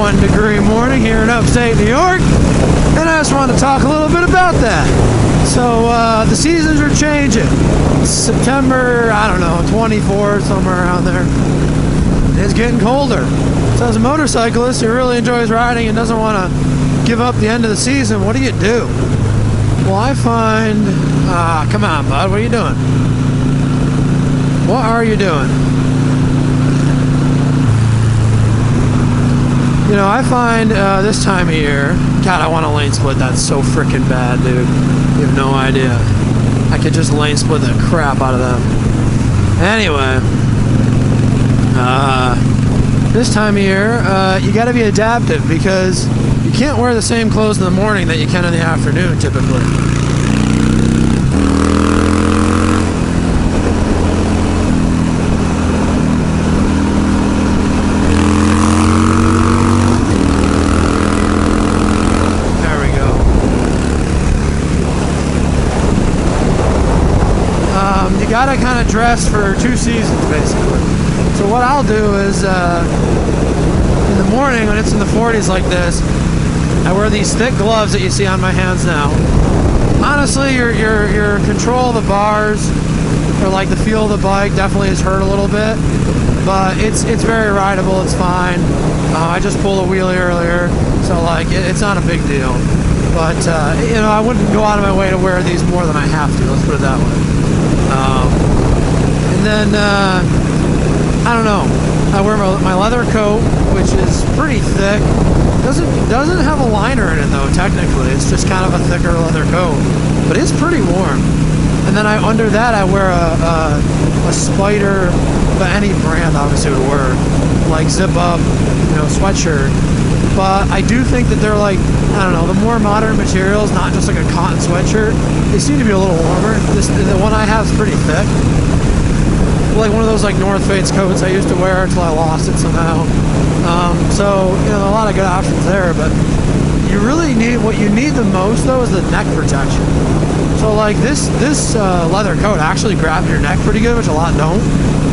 41-degree morning here in upstate New York, and I just wanted to talk a little bit about that. So the seasons are changing. It's September, I don't know, 24, somewhere around there. It's getting colder. So as a motorcyclist who really enjoys riding and doesn't want to give up the end of the season, what do you do? Well, I find... come on, bud, what are you doing? What are you doing? You know, I find this time of year... God, I want a lane split. That's so freaking bad, dude. You have no idea. I could just lane split the crap out of them. Anyway... this time of year, you got to be adaptive because you can't wear the same clothes in the morning that you can in the afternoon, typically. There we go. You got to kind of dress for two seasons, basically. So what I'll do is, in the morning when it's in the 40s like this, I wear these thick gloves that you see on my hands now. Honestly, your control of the bars, or like the feel of the bike, definitely has hurt a little bit, but it's very rideable. It's fine. I just pulled a wheelie earlier, so like it's not a big deal. But you know, I wouldn't go out of my way to wear these more than I have to. Let's put it that way. And then. I don't know. I wear my leather coat, which is pretty thick. Doesn't have a liner in it though. Technically, it's just kind of a thicker leather coat, but it's pretty warm. And then under that, I wear a Spider, but any brand obviously would work, like zip up, you know, sweatshirt. But I do think that they're like, I don't know, the more modern materials, not just like a cotton sweatshirt. They seem to be a little warmer. The one I have is pretty thick. Like one of those like North Face coats I used to wear until I lost it somehow. So you know, a lot of good options there, but you really need, what you need the most though is the neck protection. So like this leather coat actually grabs your neck pretty good, which a lot don't.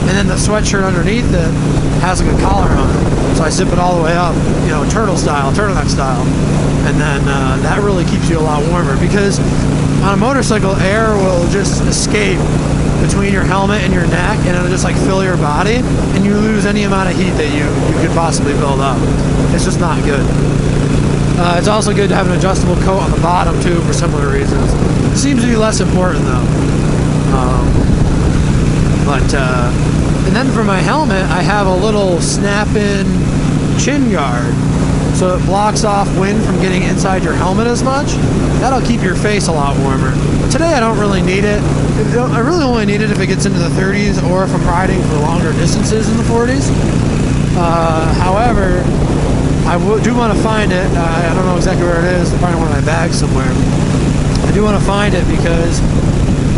And then the sweatshirt underneath it has like a collar on it, so I zip it all the way up, you know, turtleneck style, and then that really keeps you a lot warmer, because on a motorcycle air will just escape between your helmet and your neck, and it'll just like fill your body, and you lose any amount of heat that you could possibly build up. It's just not good. It's also good to have an adjustable coat on the bottom too, for similar reasons. It seems to be less important though. And then for my helmet, I have a little snap-in chin guard, so it blocks off wind from getting inside your helmet as much. That'll keep your face a lot warmer. But today I don't really need it. I really only need it if it gets into the 30s, or if I'm riding for longer distances in the 40s. However, I do want to find it. I don't know exactly where it is. Probably in one of my bags somewhere. I do want to find it because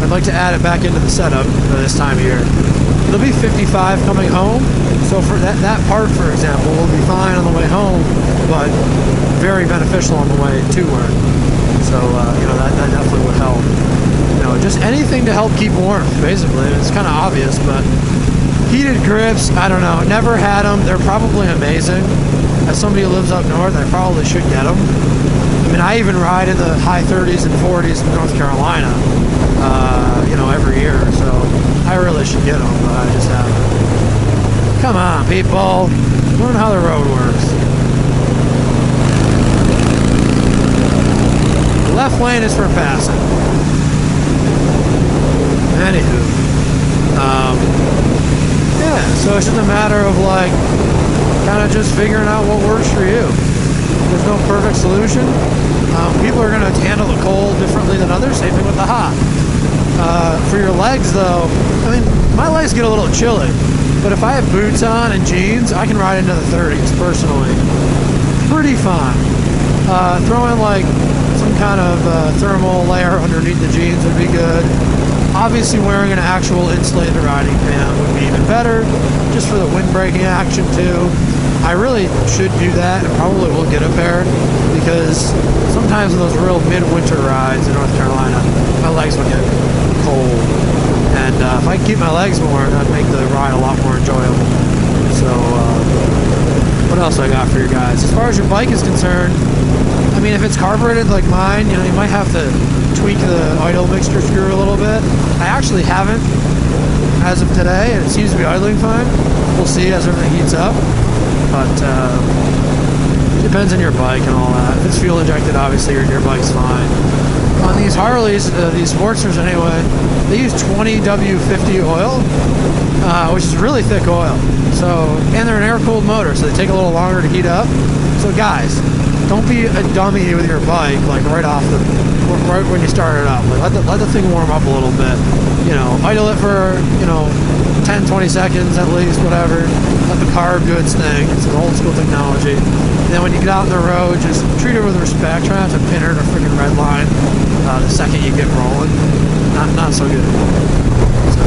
I'd like to add it back into the setup for this time of year. It'll be 55 coming home, so for that part, for example, will be fine on the way home, but very beneficial on the way to work. So you know, that definitely would help. You know, just anything to help keep warm, basically. It's kind of obvious, but heated grips, I don't know. Never had them. They're probably amazing. As somebody who lives up north, I probably should get them. I mean, I even ride in the high 30s and 40s in North Carolina, you know, every year. So I really should get them, but I just haven't. Come on, people. Learn how the road works. The left lane is for passing. Anywho. Yeah, so it's just a matter of like kind of just figuring out what works for you. There's no perfect solution. People are going to handle the cold differently than others. Same thing with the hot. For your legs, though, I mean, my legs get a little chilly, but if I have boots on and jeans, I can ride into the 30s personally. Pretty fine. Throw in like some kind of thermal layer underneath the jeans would be good. Obviously, wearing an actual insulated riding pant would be even better, just for the windbreaking action too. I really should do that, and probably will get a pair, because sometimes in those real midwinter rides in North Carolina, my legs would get cold, and if I could keep my legs warm, that'd make the ride a lot more enjoyable. So, What else I got for you guys? As far as your bike is concerned, I mean, if it's carbureted like mine, you know, you might have to tweak the idle mixture screw a little bit. I actually haven't as of today, and it seems to be idling fine. We'll see as everything heats up. But depends on your bike and all that. If it's fuel injected, obviously your bike's fine. On these Harleys, these Sportsters anyway, they use 20W50 oil, which is really thick oil. So, and they're an air-cooled motor, so they take a little longer to heat up. So guys, don't be a dummy with your bike, like right when you start it up. Like let the thing warm up a little bit. You know, idle it for, you know, 10, 20 seconds at least, whatever. Let the carb do its thing. It's an old school technology. And then when you get out on the road, just treat her with respect. Try not to pin her in a freaking red line the second you get rolling. Not so good. So,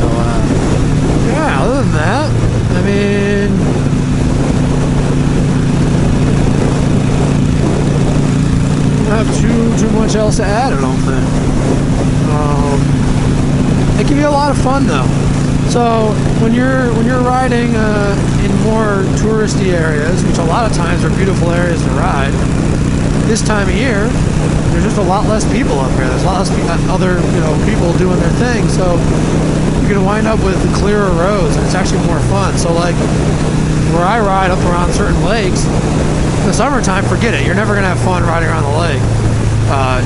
yeah, other than that, I mean, I don't have too much else to add, I don't think. It can be a lot of fun though. So when you're riding in more touristy areas, which a lot of times are beautiful areas to ride, this time of year there's just a lot less people up here. There's a lot less other people doing their thing. So you're gonna wind up with clearer roads, and it's actually more fun. So like where I ride up around certain lakes, in the summertime, forget it. You're never gonna have fun riding around the lake.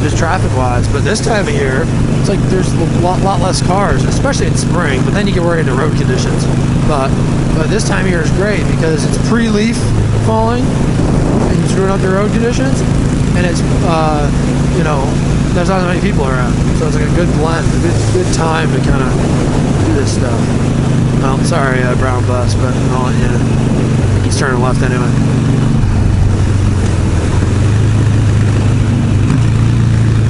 Just traffic-wise, but this time of year, it's like there's a lot less cars, especially in spring. But then you get worried into road conditions. But this time of year is great because it's pre-leaf falling and you're screwing up the road conditions, and it's there's not as many people around, so it's like a good blend, a good time to kind of do this stuff. Well, sorry, brown bus, but I'll let you know. He's turning left anyway.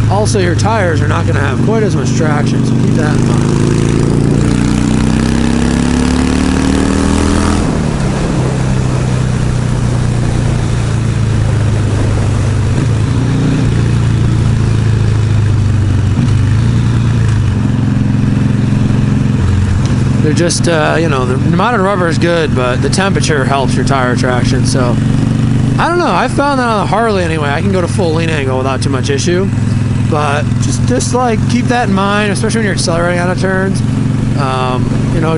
Also, your tires are not going to have quite as much traction, so keep that in mind. They're just, the modern rubber is good, but the temperature helps your tire traction, so I don't know. I found that on the Harley anyway. I can go to full lean angle without too much issue. But just like keep that in mind, especially when you're accelerating out of turns.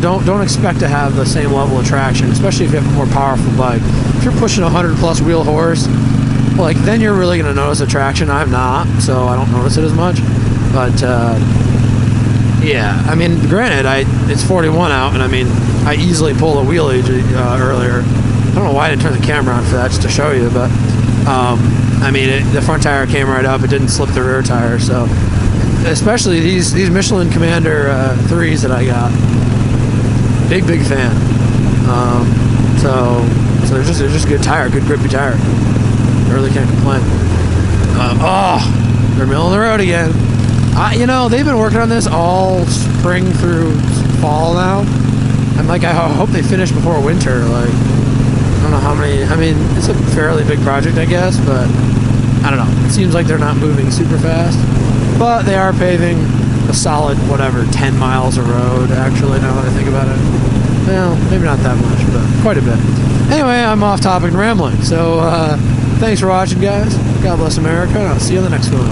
Don't expect to have the same level of traction, especially if you have a more powerful bike. If you're pushing 100 plus wheel horse, like then you're really going to notice the traction. I'm not, so I don't notice it as much. But yeah, I mean, granted, it's 41 out, and I mean, I easily pulled a wheelie earlier. I don't know why I didn't turn the camera on for that, just to show you, but. I mean, the front tire came right up. It didn't slip the rear tire. So, especially these Michelin Commander 3s that I got, big fan. So they're just a good tire, good grippy tire. I really can't complain. They're milling the road again. They've been working on this all spring through fall now. I'm like, I hope they finish before winter. Like, I don't know how many. I mean, it's a fairly big project, I guess, but I don't know. It seems like they're not moving super fast, but they are paving a solid 10 miles of road. Actually, now that I think about it, well, maybe not that much, but quite a bit. Anyway, I'm off topic and rambling. So, thanks for watching, guys. God bless America, and I'll see you on the next one.